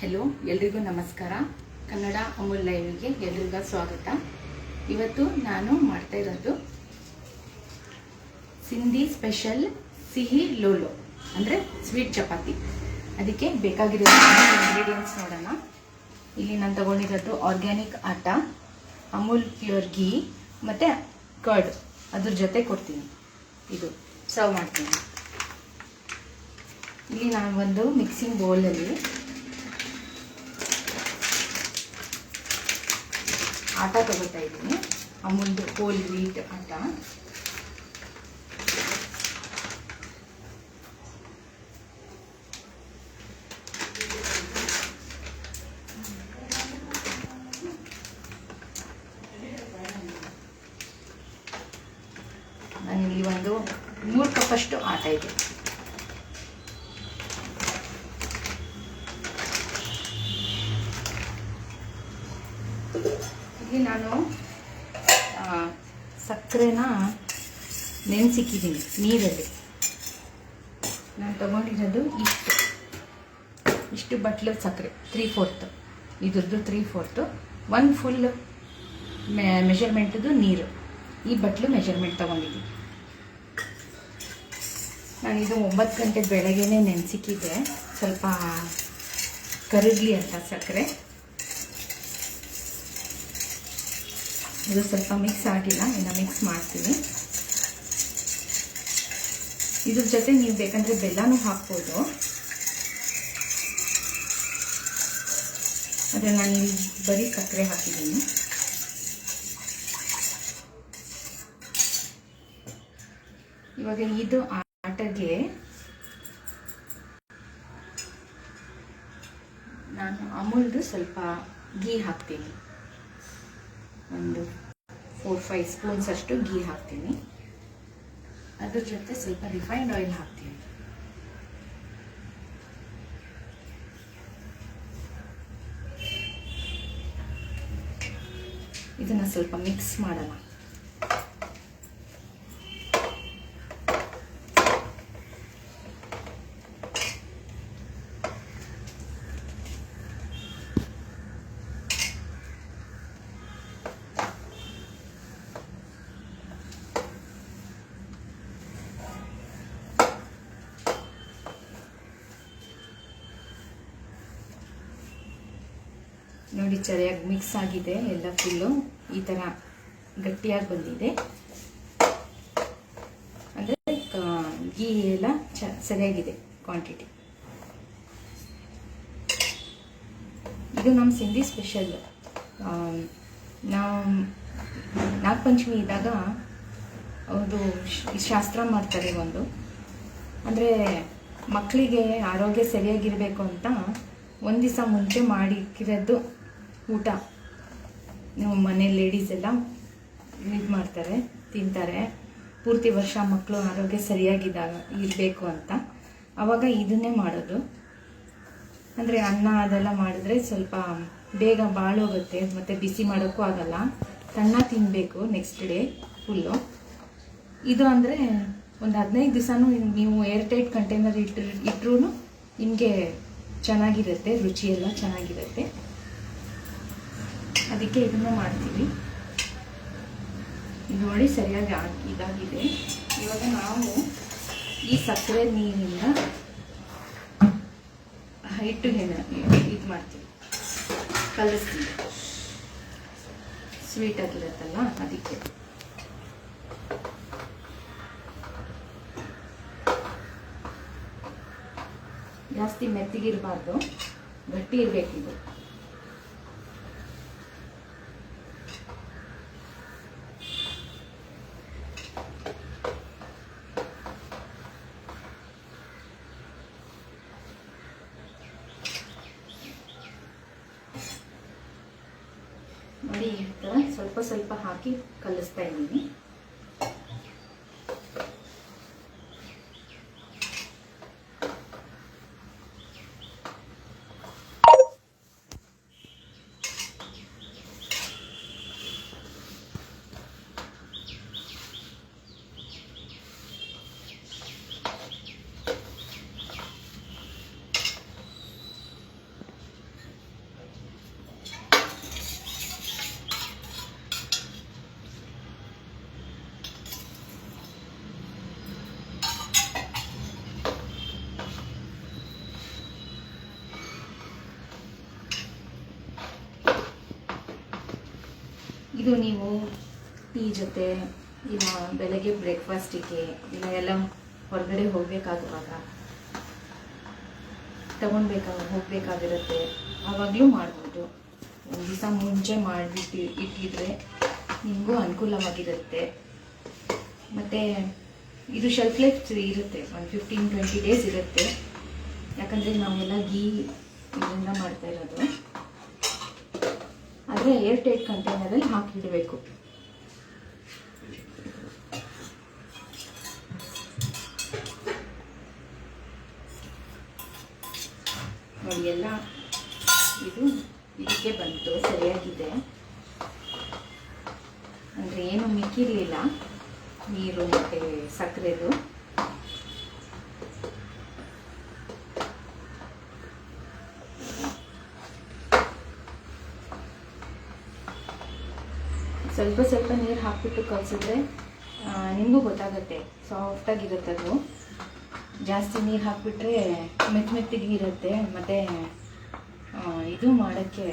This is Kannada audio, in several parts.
ಹೆಲೋ, ಎಲ್ರಿಗೂ ನಮಸ್ಕಾರ. ಕನ್ನಡ ಅಮೂಲ್ ಲೈವ್ಗೆ ಎಲ್ರಿಗೂ ಸ್ವಾಗತ. ಇವತ್ತು ನಾನು ಮಾಡ್ತಾ ಇರೋದು ಸಿಂಧಿ ಸ್ಪೆಷಲ್ ಸಿಹಿ ಲೋಲೋ ಅಂದರೆ ಸ್ವೀಟ್ ಚಪಾತಿ. ಅದಕ್ಕೆ ಬೇಕಾಗಿರೋ ಇಂಗ್ರೀಡಿಯೆಂಟ್ಸ್ ನೋಡೋಣ. ಇಲ್ಲಿ ನಾನು ತಗೊಂಡಿರೋದು ಆರ್ಗ್ಯಾನಿಕ್ ಆಟ, ಅಮೂಲ್ ಪ್ಯೂರ್ ಘೀ ಮತ್ತು ಕರ್ಡ್. ಅದ್ರ ಜೊತೆ ಕೊಡ್ತೀನಿ, ಇದು ಸರ್ವ್ ಮಾಡ್ತೀನಿ. ಇಲ್ಲಿ ನಾನು ಒಂದು ಮಿಕ್ಸಿಂಗ್ ಬೌಲಲ್ಲಿ ಆಟ ತಗೋತಾ ಇದ್ದೀನಿ, ಅಮೂಲ್ದು ಹೋಲ್ ವೀಟ್ ಆಟ. ನಾನಿಲ್ಲಿ ಒಂದು 3 ಕಪ್ಪಷ್ಟು ಆಟ ಇದೆ. ಇಲ್ಲಿ ನಾನು ಸಕ್ಕರೆನ ನೆನೆಸಿಕ್ಕಿದ್ದೀನಿ ನೀರಲ್ಲಿ. ನಾನು ತಗೊಂಡಿರೋದು ಇಷ್ಟು ಬಟ್ಲು ಸಕ್ಕರೆ, 3/4 ಇದ್ರದ್ದು 3/4, 1 ಫುಲ್ ಮೆಷರ್ಮೆಂಟದು ನೀರು. ಈ ಬಟ್ಲು ಮೆಷರ್ಮೆಂಟ್ ತಗೊಂಡಿದ್ದೀನಿ. ನಾನಿದು 9 ಗಂಟೆ ಬೆಳಗ್ಗೆನೇ ನೆನೆಸಿಕ್ಕಿದ್ದೆ, ಸ್ವಲ್ಪ ಕರಗಲಿ ಅಂತ ಸಕ್ಕರೆ. ಇದು ಸ್ವಲ್ಪ ಮಿಕ್ಸ್ ಆಗಿಲ್ಲ, ಇನ್ನು ಮಿಕ್ಸ್ ಮಾಡ್ತೀನಿ. ಇದ್ರ ಜೊತೆ ನೀವು ಬೇಕಂದರೆ ಬೆಲ್ಲನೂ ಹಾಕ್ಬೋದು, ಆದರೆ ನಾನು ಇಲ್ಲಿ ಬರೀ ಸಕ್ಕರೆ ಹಾಕಿದ್ದೀನಿ. ಇವಾಗ ಇದು ಆಟಗೆ ನಾನು ಅಮೂಲ್ದು ಸ್ವಲ್ಪ ಘೀ ಹಾಕ್ತೀನಿ. ಒಂದು 4-5 ಸ್ಪೂನ್ಸ್ ಅಷ್ಟು ಘೀ ಹಾಕ್ತೀನಿ. ಅದ್ರ ಜೊತೆ ಸ್ವಲ್ಪ ರಿಫೈನ್ಡ್ ಆಯಿಲ್ ಹಾಕ್ತೀನಿ. ಇದನ್ನ ಸ್ವಲ್ಪ ಮಿಕ್ಸ್ ಮಾಡೋಣ. ನೋಡಿ, ಸರಿಯಾಗಿ ಮಿಕ್ಸ್ ಆಗಿದೆ, ಎಲ್ಲ ಫುಲ್ಲು ಈ ಥರ ಗಟ್ಟಿಯಾಗಿ ಬಂದಿದೆ. ಅಂದರೆ ಘೀ ಎಲ್ಲ ಸರಿಯಾಗಿದೆ ಕ್ವಾಂಟಿಟಿ. ಇದು ನಮ್ಮ ಸಿಂಧಿ ಸ್ಪೆಷಲ್. ನಾವು ನಾಗಪಂಚಮಿ ಇದ್ದಾಗ ಒಂದು ಶಾಸ್ತ್ರ ಮಾಡ್ತಾರೆ. ಒಂದು ಅಂದರೆ ಮಕ್ಕಳಿಗೆ ಆರೋಗ್ಯ ಸರಿಯಾಗಿರಬೇಕು ಅಂತ ಒಂದು ದಿವಸ ಮುಂಚೆ ಮಾಡಿಕ್ಕಿರೋದು ಊಟ ನೀವು ಮನೆ ಲೇಡೀಸ್ ಎಲ್ಲ ಇದು ಮಾಡ್ತಾರೆ, ತಿಂತಾರೆ. ಪೂರ್ತಿ ವರ್ಷ ಮಕ್ಕಳು ಆರೋಗ್ಯ ಸರಿಯಾಗಿದ್ದಾಗ ಇರಬೇಕು ಅಂತ ಆವಾಗ ಇದನ್ನೇ ಮಾಡೋದು. ಅಂದರೆ ಅನ್ನ ಅದೆಲ್ಲ ಮಾಡಿದ್ರೆ ಸ್ವಲ್ಪ ಬೇಗ ಬಾಳೋಗುತ್ತೆ, ಮತ್ತು ಬಿಸಿ ಮಾಡೋಕ್ಕೂ ಆಗಲ್ಲ. ತಣ್ಣ ತಿನ್ನಬೇಕು ನೆಕ್ಸ್ಟ್ ಡೇ ಫುಲ್ಲು. ಇದು ಅಂದರೆ ಒಂದು 15 ದಿವಸನೂ ನೀವು ಏರ್ಟೈಟ್ ಕಂಟೈನರ್ ಇಟ್ಟರೂ ನಿಮಗೆ ಚೆನ್ನಾಗಿರುತ್ತೆ, ರುಚಿಯೆಲ್ಲ ಚೆನ್ನಾಗಿರುತ್ತೆ. ಅದಕ್ಕೆ ಇದನ್ನು ಮಾಡ್ತೀವಿ. ಇದು ನೋಡಿ ಸರಿಯಾಗಿ ಇದಾಗಿದೆ. ಇವಾಗ ನಾವು ಈ ಸಕ್ಕರೆ ನೀರಿನ ಹಿಟ್ಟು ಇದು ಮಾಡ್ತೀವಿ, ಕಲಿಸ್ತೀವಿ. ಸ್ವೀಟ್ ಆಗಿರುತ್ತಲ್ಲ ಅದಕ್ಕೆ. ಜಾಸ್ತಿ ಮೆತ್ತಗಿರಬಾರ್ದು, ಗಟ್ಟಿ ಇರಬೇಕಿದು. ನೋಡಿ, ಈ ಥರ ಸ್ವಲ್ಪ ಸ್ವಲ್ಪ ಹಾಕಿ ಕಲಿಸ್ತಾ ಇದ್ದೀನಿ. ಇದು ನೀವು ಟೀ ಜೊತೆ ಇಲ್ಲ ಬೆಳಗ್ಗೆ ಬ್ರೇಕ್ಫಾಸ್ಟಿಗೆ ಇಲ್ಲ ಎಲ್ಲ ಹೊರಗಡೆ ಹೋಗಬೇಕಾಗುವಾಗ ಹೋಗಬೇಕಾಗಿರುತ್ತೆ, ಆವಾಗಲೂ ಮಾಡ್ಬೋದು. ಒಂದು ದಿವಸ ಮುಂಚೆ ಮಾಡಿಬಿಟ್ಟು ಇಟ್ಟಿದ್ರೆ ನಿಮಗೂ ಅನುಕೂಲವಾಗಿರುತ್ತೆ. ಮತ್ತು ಇದು ಶೆಲ್ಫ್ ಲೈಫ್ ಇರುತ್ತೆ, ಒಂದು 15-20 ಡೇಸ್ ಇರುತ್ತೆ. ಯಾಕಂದರೆ ನಾವೆಲ್ಲ ಗೀ ಇದರಿಂದ ಮಾಡ್ತಾ ಇರೋದು. ಆದರೆ ಏರ್ ಟೈಟ್ ಕಂಟೈನರಲ್ಲಿ ಹಾಕಿಡಬೇಕು. ನೋಡಿ, ಎಲ್ಲ ಇದಕ್ಕೆ ಬಂತು, ಸರಿಯಾಗಿದೆ. ಅಂದರೆ ಏನು ಮಿಕ್ಕಿರಲಿಲ್ಲ, ನೀರು ಮತ್ತು ಸಕ್ಕರೆದು. ಸ್ವಲ್ಪ ಸ್ವಲ್ಪ ನೀರು ಹಾಕಿಬಿಟ್ಟು ಕಲಿಸಿದ್ರೆ ನಿಮಗೂ ಗೊತ್ತಾಗುತ್ತೆ, ಸಾಫ್ಟಾಗಿರುತ್ತದು. ಜಾಸ್ತಿ ನೀರು ಹಾಕಿಬಿಟ್ರೆ ಮೆತ್ತಗಿರುತ್ತೆ, ಮತ್ತು ಇದು ಮಾಡೋಕ್ಕೆ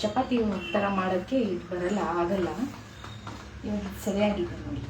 ಚಪಾತಿ ಥರ ಮಾಡೋಕ್ಕೆ ಇದು ಆಗಲ್ಲ. ಇವಾಗ ಸರಿಯಾಗಿದೆ ನೋಡಿ.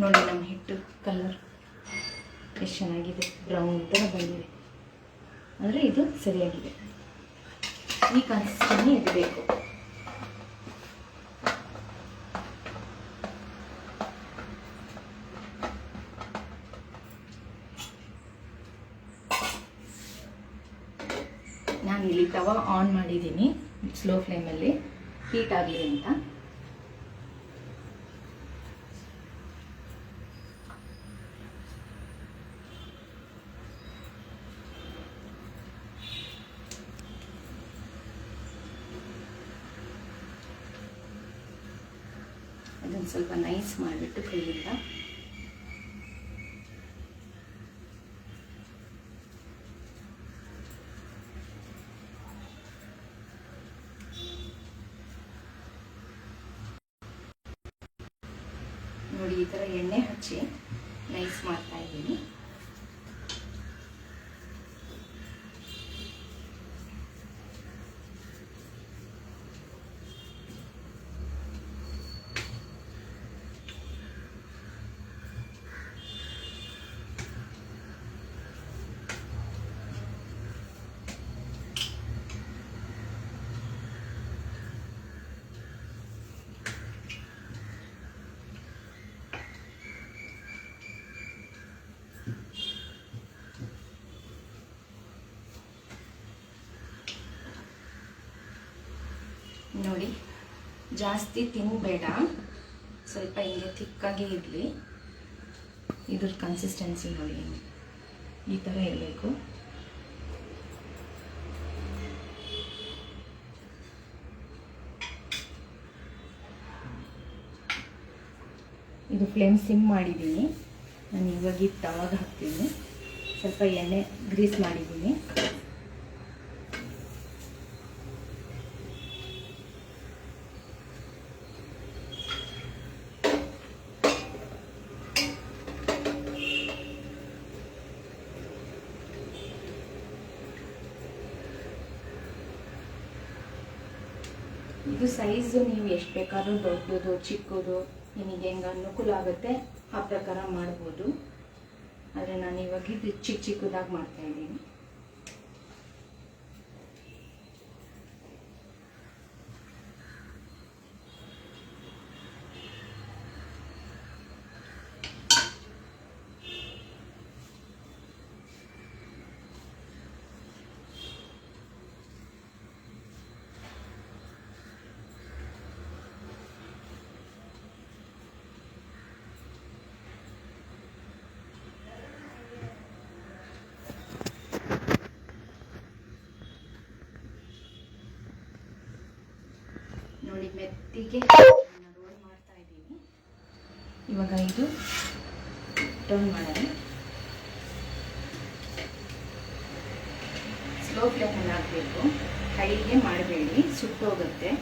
ನೋಡಿ ನಮ್ಮ ಹಿಟ್ಟು ಕಲರ್ ಎಷ್ಟು ಚೆನ್ನಾಗಿದೆ, ಬ್ರೌನ್ ಥರ ಬಂದಿದೆ. ಅಂದರೆ ಇದು ಸರಿಯಾಗಿದೆ. ಈ ಕನ್ಸಿಸ್ಟೆನ್ಸಿ ಇರಬೇಕು. ನಾನು ಇಲ್ಲಿ ತವಾ ಆನ್ ಮಾಡಿದ್ದೀನಿ, ಸ್ಲೋ ಫ್ಲೇಮಲ್ಲಿ ಹೀಟ್ ಆಗಲಿ ಅಂತ. ಅದನ್ನು ಸ್ವಲ್ಪ ನೈಸ್ ಮಾಡಿಬಿಟ್ಟು ಕೈಯಿಂದ ನೋಡಿ, ಈ ಥರ ಎಣ್ಣೆ ಹಚ್ಚಿ ನೈಸ್ ಮಾಡ್ತಾ ಇದ್ದೀನಿ. ನೋಡಿ, ಜಾಸ್ತಿ ತಿನ್ನಬೇಡ, ಸ್ವಲ್ಪ ಹಿಂಗೆ ತಿಕ್ಕಾಗಿ ಇರಲಿ. ಇದ್ರ ಕನ್ಸಿಸ್ಟೆನ್ಸಿ ನೋಡಿ, ಈ ಥರ ಇರಬೇಕು. ಇದು ಫ್ಲೇಮ್ ಸಿಮ್ ಮಾಡಿದ್ದೀನಿ. ನಾನು ಇವಾಗ ತವಾಗ ಹಾಕ್ತೀನಿ. ಸ್ವಲ್ಪ ಎಣ್ಣೆ ಗ್ರೀಸ್ ಮಾಡಿದ್ದೀನಿ. ಇದು ಸೈಜು ನೀವು ಎಷ್ಟು ಬೇಕಾದ್ರೂ ದೊಡ್ಡದು ಚಿಕ್ಕದು ನಿಮಗೆ ಹೆಂಗೆ ಅನುಕೂಲ ಆಗುತ್ತೆ ಆ ಪ್ರಕಾರ ಮಾಡ್ಬೋದು. ಆದರೆ ನಾನು ಇವಾಗ ಇದು ಚಿಕ್ಕದಾಗಿ ಮಾಡ್ತಾಯಿದ್ದೀನಿ. ಇದಕ್ಕೆ ರೋಲ್ ಮಾಡ್ತಾ ಇದ್ದೀನಿ. ಇವಾಗ ಇದು ಟರ್ನ್ ಮಾಡೋಣ. ಸ್ಲೋ ಫ್ಲೇಮಲ್ಲಿ ಹಾಕಬೇಕು, ಹೈಗೆ ಮಾಡಬೇಡಿ, ಸುಟ್ಟೋಗುತ್ತೆ.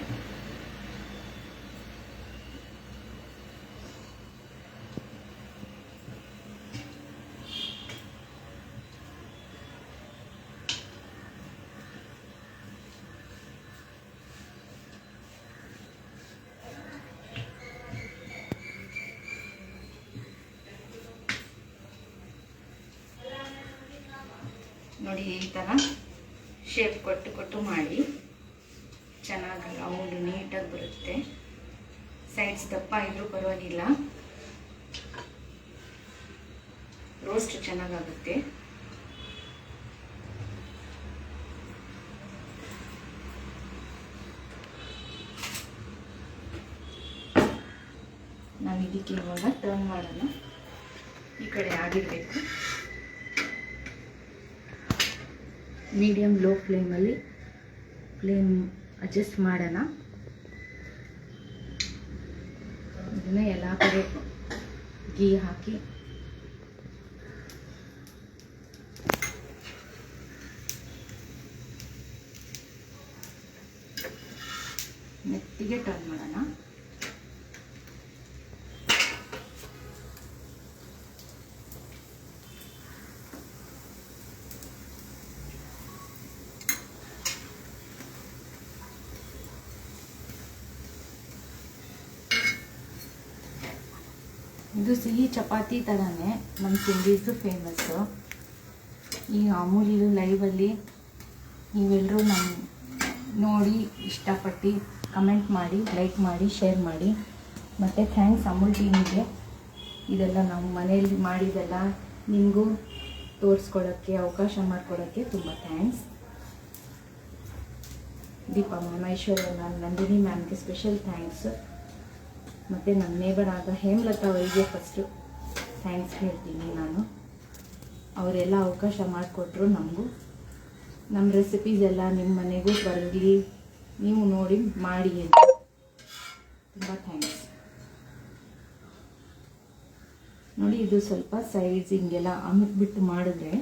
ನೋಡಿ, ಈ ಥರ ಶೇಪ್ ಕೊಟ್ಟು ಮಾಡಿ ಚೆನ್ನಾಗಿ ರೌಂಡ್ ನೀಟಾಗಿ ಬರುತ್ತೆ. ಸೈಡ್ಸ್ ದಪ್ಪ ಇದ್ರೂ ಪರವಾಗಿಲ್ಲ, ರೋಸ್ಟ್ ಚೆನ್ನಾಗಾಗುತ್ತೆ. ನಾವು ಇದಕ್ಕೆ ಇವಾಗ ಟರ್ನ್ ಮಾಡೋಣ. ಈ ಕಡೆ ಆಗಿರಬೇಕು. ಮೀಡಿಯಮ್ ಲೋ ಫ್ಲೇಮಲ್ಲಿ ಫ್ಲೇಮ್ ಅಡ್ಜಸ್ಟ್ ಮಾಡೋಣ. ಇದನ್ನು ಎಲ್ಲ ಕಡೆ ಗೀ ಹಾಕಿ ಮೆತ್ತಿಗೆ ಟರ್ನ್ ಮಾಡೋಣ. ಇದು ಸಿಹಿ ಚಪಾತಿ ಥರನೇ ನಮ್ಮ ತಿಂಡೀಸು ಫೇಮಸ್ಸು. ಈ ಅಮೂಲ್ಯ ಲೈವಲ್ಲಿ ನೀವೆಲ್ಲರೂ ನಮ್ಮ ನೋಡಿ ಇಷ್ಟಪಟ್ಟು ಕಮೆಂಟ್ ಮಾಡಿ, ಲೈಕ್ ಮಾಡಿ, ಶೇರ್ ಮಾಡಿ. ಮತ್ತು ಥ್ಯಾಂಕ್ಸ್ ಅಮೂಲ್ ಟೀಮಿಗೆ. ಇದೆಲ್ಲ ನಾವು ಮನೆಯಲ್ಲಿ ಮಾಡಿದೆಲ್ಲ ನಿಮಗೂ ತೋರಿಸ್ಕೊಡೋಕ್ಕೆ ಅವಕಾಶ ಮಾಡಿಕೊಡೋಕ್ಕೆ ತುಂಬ ಥ್ಯಾಂಕ್ಸ್. ದೀಪಾ ಮ್ಯಾಮ್, ಐಶ್ವರ್ಯ ಮ್ಯಾಮ್, ನಂದಿನಿ ಮ್ಯಾಮ್ಗೆ ಸ್ಪೆಷಲ್ ಥ್ಯಾಂಕ್ಸ್. ಮತ್ತು ನನ್ನ ನೇಬರ್ ಆದ ಹೇಮಲತಾ ಅವರಿಗೆ ಫಸ್ಟು ಥ್ಯಾಂಕ್ಸ್ ಹೇಳ್ತೀನಿ ನಾನು. ಅವರೆಲ್ಲ ಅವಕಾಶ ಮಾಡಿಕೊಟ್ರು ನಮಗೂ. ನಮ್ಮ ರೆಸಿಪೀಸ್ ಎಲ್ಲ ನಿಮ್ಮ ಮನೆಗೂ ಬರಲಿ, ನೀವು ನೋಡಿ ಮಾಡಿ ಅಂತ ತುಂಬ ಥ್ಯಾಂಕ್ಸ್. ನೋಡಿ, ಇದು ಸ್ವಲ್ಪ ಸೈಡ್ಸ್ ಹಿಂಗೆಲ್ಲ ಅಮಿಟ್ಬಿಟ್ಟು ಮಾಡಿದ್ರೆ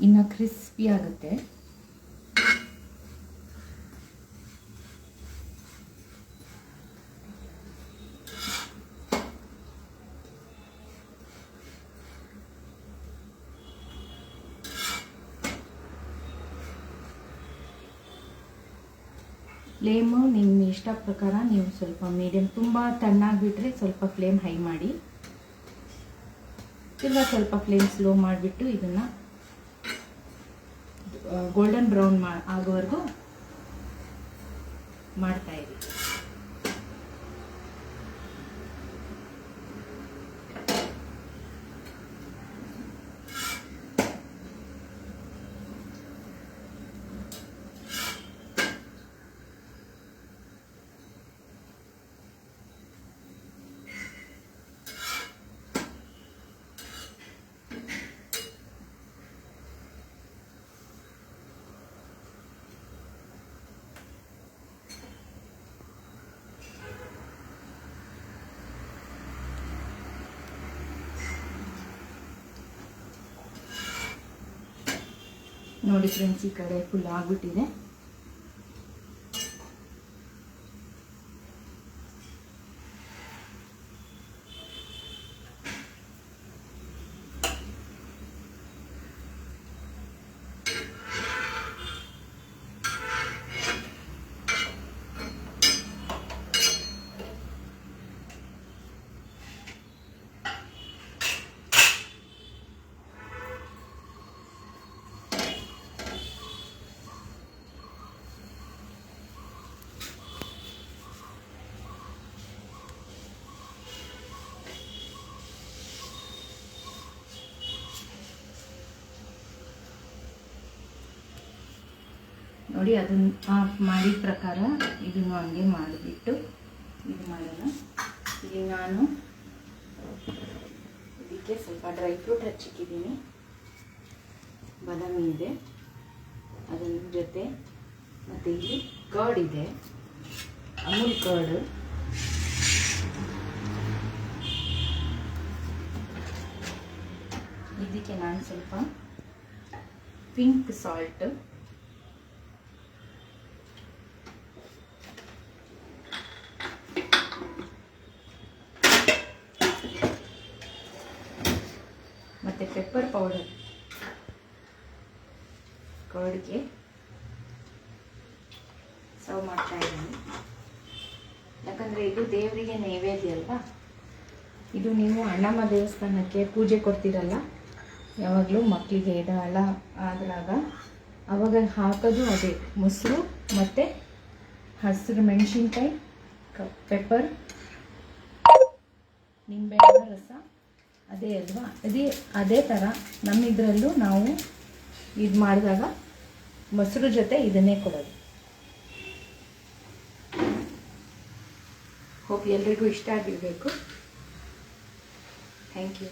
ಇನ್ನು ಕ್ರಿಸ್ಪಿ ಆಗುತ್ತೆ. ಫ್ಲೇಮು ನಿಮ್ಮ ಇಷ್ಟ ಪ್ರಕಾರ ನೀವು ಸ್ವಲ್ಪ ಮೀಡಿಯಮ್, ತುಂಬ ತಣ್ಣಾಗಿಬಿಟ್ರೆ ಸ್ವಲ್ಪ ಫ್ಲೇಮ್ ಹೈ ಮಾಡಿ, ತಿರ್ಗಾ ಸ್ವಲ್ಪ ಫ್ಲೇಮ್ ಸ್ಲೋ ಮಾಡಿಬಿಟ್ಟು ಇದನ್ನು ಗೋಲ್ಡನ್ ಬ್ರೌನ್ ಆಗೋವರೆಗೂ ಮಾಡ್ತಾಯಿರಿ. ನೋಡಿ ಫ್ರೆಂಡ್ಸ್, ಈ ಕಡೆ ಫುಲ್ ಆಗಿಬಿಟ್ಟಿದೆ. ನೋಡಿ, ಅದನ್ನು ಆಫ್ ಮಾಡಿದ ಪ್ರಕಾರ ಇದನ್ನು ಹಂಗೆ ಮಾಡಿಬಿಟ್ಟು ಇದು ಮಾಡೋಣ. ಈಗ ನಾನು ಇದಕ್ಕೆ ಸ್ವಲ್ಪ ಡ್ರೈ ಫ್ರೂಟ್ ಹಚ್ಚಿಕ್ಕಿದ್ದೀನಿ. ಬಾದಾಮಿ ಇದೆ, ಅದರ ಜೊತೆ ಮತ್ತು ಇಲ್ಲಿ ಕರ್ಡ್ ಇದೆ. ಅಮೂಲ್ ಕರ್ಡ್, ಇದಕ್ಕೆ ನಾನು ಸ್ವಲ್ಪ ಪಿಂಕ್ ಸಾಲ್ಟ್, ಮತ್ತು ಪೆಪ್ಪರ್ ಪೌಡರ್ ಕರ್ಡ್ಗೆ ಸರ್ವ್ ಮಾಡ್ತಾ ಇದ್ದೀನಿ. ಯಾಕಂದರೆ ಇದು ದೇವರಿಗೆ ನೈವೇದ್ಯ ಅಲ್ವಾ. ಇದು ನೀವು ಅಣ್ಣಮ್ಮ ದೇವಸ್ಥಾನಕ್ಕೆ ಪೂಜೆ ಕೊಡ್ತೀರಲ್ಲ, ಯಾವಾಗಲೂ ಮಕ್ಕಳಿಗೆ ಇದೆಲ್ಲ ಆದಾಗ ಅವಾಗ ಹಾಕೋದು ಅದೇ ಮೊಸರು ಮತ್ತು ಹಸಿರು ಮೆಣಸಿನ್ಕಾಯಿ, ಪೆಪ್ಪರ್, ನಿಂಬೆಹಣ್ಣು ರಸ, ಅದೇ ಅಲ್ವಾ. ಅದೇ ಥರ ನಮ್ಮಿದ್ರಲ್ಲೂ ನಾವು ಇದು ಮಾಡಿದಾಗ ಮೊಸರು ಜೊತೆ ಇದನ್ನೇ ಕೊಡೋದು. ಹೋಪ್ ಎಲ್ರಿಗೂ ಇಷ್ಟ ಆಗಿರಬೇಕು. Thank you.